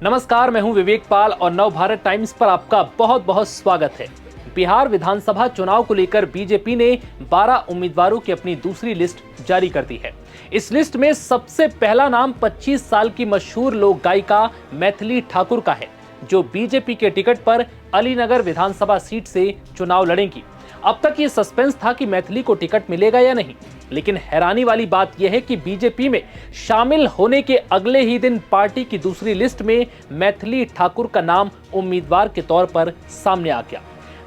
नमस्कार, मैं हूं विवेक पाल और नवभारत टाइम्स पर आपका बहुत बहुत स्वागत है। बिहार विधानसभा चुनाव को लेकर बीजेपी ने 12 उम्मीदवारों की अपनी दूसरी लिस्ट जारी कर दी है। इस लिस्ट में सबसे पहला नाम 25 साल की मशहूर लोक गायिका मैथिली ठाकुर का है, जो बीजेपी के टिकट पर अलीनगर विधानसभा सीट से चुनाव लड़ेंगी। अब तक ये सस्पेंस था कि मैथिली को टिकट मिलेगा या नहीं, लेकिन हैरानी वाली बात यह है कि बीजेपी में शामिल होने के अगले ही दिन पार्टी की दूसरी लिस्ट में मैथिली ठाकुर का नाम उम्मीदवार के तौर पर सामने आ गया।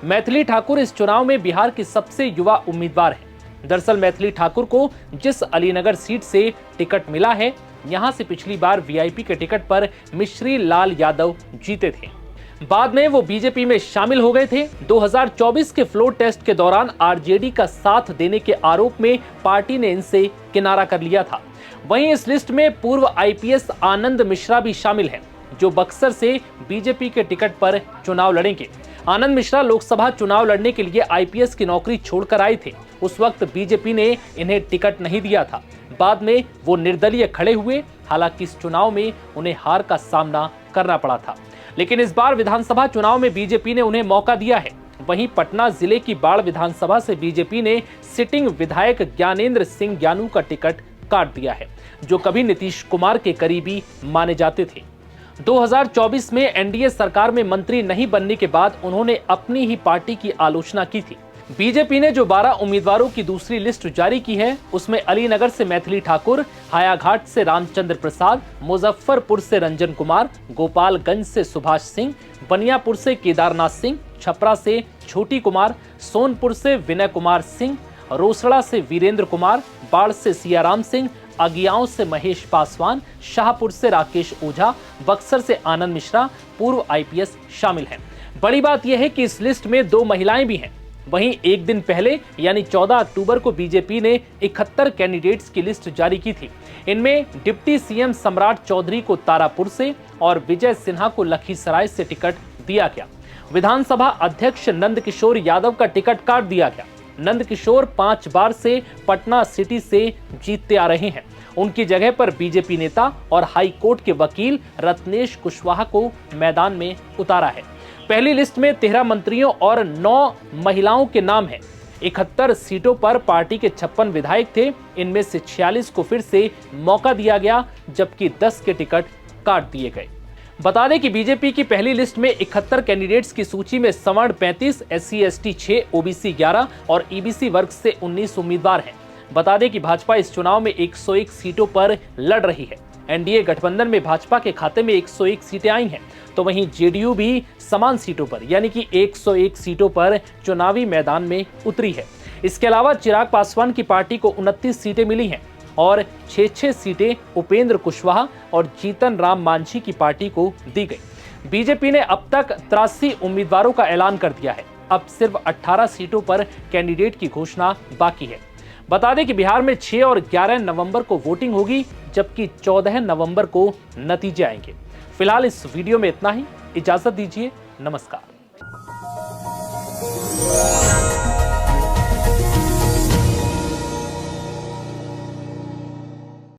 मैथिली ठाकुर इस चुनाव में बिहार की सबसे युवा उम्मीदवार है। दरअसल मैथिली ठाकुर को जिस अलीनगर सीट से टिकट मिला है, यहां से पिछली बार वीआईपी के टिकट पर मिश्री लाल यादव जीते थे। बाद में वो बीजेपी में शामिल हो गए थे। 2024 के फ्लोर टेस्ट के दौरान आरजेडी का साथ देने के आरोप में पार्टी ने इनसे किनारा कर लिया था। वहीं इस लिस्ट में पूर्व आईपीएस आनंद मिश्रा भी शामिल हैं, जो बक्सर से बीजेपी के टिकट पर चुनाव लड़ेंगे। आनंद मिश्रा लोकसभा चुनाव लड़ने के लिए आईपीएस की नौकरी छोड़कर आए थे। उस वक्त बीजेपी ने इन्हें टिकट नहीं दिया था। बाद में वो निर्दलीय खड़े हुए। हालांकि इस चुनाव में उन्हें हार का सामना करना पड़ा था, लेकिन इस बार विधानसभा चुनाव में बीजेपी ने उन्हें मौका दिया है। वहीं पटना जिले की बाढ़ विधानसभा से बीजेपी ने सिटिंग विधायक ज्ञानेंद्र सिंह ज्ञानू का टिकट काट दिया है, जो कभी नीतीश कुमार के करीबी माने जाते थे। 2024 में एनडीए सरकार में मंत्री नहीं बनने के बाद उन्होंने अपनी ही पार्टी की आलोचना की थी। बीजेपी ने जो 12 उम्मीदवारों की दूसरी लिस्ट जारी की है, उसमें अलीनगर से मैथिली ठाकुर, हायाघाट से रामचंद्र प्रसाद, मुजफ्फरपुर से रंजन कुमार, गोपालगंज से सुभाष सिंह, बनियापुर से केदारनाथ सिंह, छपरा से छोटी कुमार, सोनपुर से विनय कुमार सिंह, रोसड़ा से वीरेंद्र कुमार, बाढ़ से सियाराम सिंह, अगियाओं से महेश पासवान, शाहपुर से राकेश ओझा, बक्सर से आनंद मिश्रा पूर्व आईपीएस शामिल हैं। बड़ी बात यह है कि इस लिस्ट में 2 महिलाएं भी हैं। वहीं एक दिन पहले यानी 14 अक्टूबर को बीजेपी ने 71 कैंडिडेट्स की लिस्ट जारी की थी। इनमें डिप्टी सीएम सम्राट चौधरी को तारापुर से और विजय सिन्हा को लखीसराय से टिकट दिया गया। विधानसभा अध्यक्ष नंदकिशोर यादव का टिकट काट दिया गया। नंदकिशोर 5 बार से पटना सिटी से जीतते आ रहे हैं। उनकी जगह पर बीजेपी नेता और हाई कोर्ट के वकील रत्नेश कुशवाहा को मैदान में उतारा है। पहली लिस्ट में 13 मंत्रियों और 9 महिलाओं के नाम हैं। 71 सीटों पर पार्टी के 56 विधायक थे। इनमें से 46 को फिर से मौका दिया गया, जबकि 10 के टिकट काट दिए गए। बता दें कि बीजेपी की पहली लिस्ट में 71 कैंडिडेट्स की सूची में सवर्ण 35, SC/ST 6, OBC 11 और EBC वर्ग से 19 उम्मीदवार हैं। बता दें कि भाजपा इस चुनाव में 101 सीटों पर लड़ रही है। एनडीए गठबंधन में भाजपा के खाते में 101 सीटें आई हैं, तो वहीं जेडीयू भी समान सीटों पर यानी कि 101 सीटों पर चुनावी मैदान में उतरी है। इसके अलावा चिराग पासवान की पार्टी को 29 सीटें मिली हैं और 6 सीटें उपेंद्र कुशवाहा और जीतन राम मांझी की पार्टी को दी गई। बीजेपी ने अब तक 83 उम्मीदवारों का ऐलान कर दिया है। अब सिर्फ 18 सीटों पर कैंडिडेट की घोषणा बाकी है। बता दें कि बिहार में 6 और 11 नवंबर को वोटिंग होगी, जबकि 14 नवंबर को नतीजे आएंगे। फिलहाल इस वीडियो में इतना ही। इजाजत दीजिए। नमस्कार।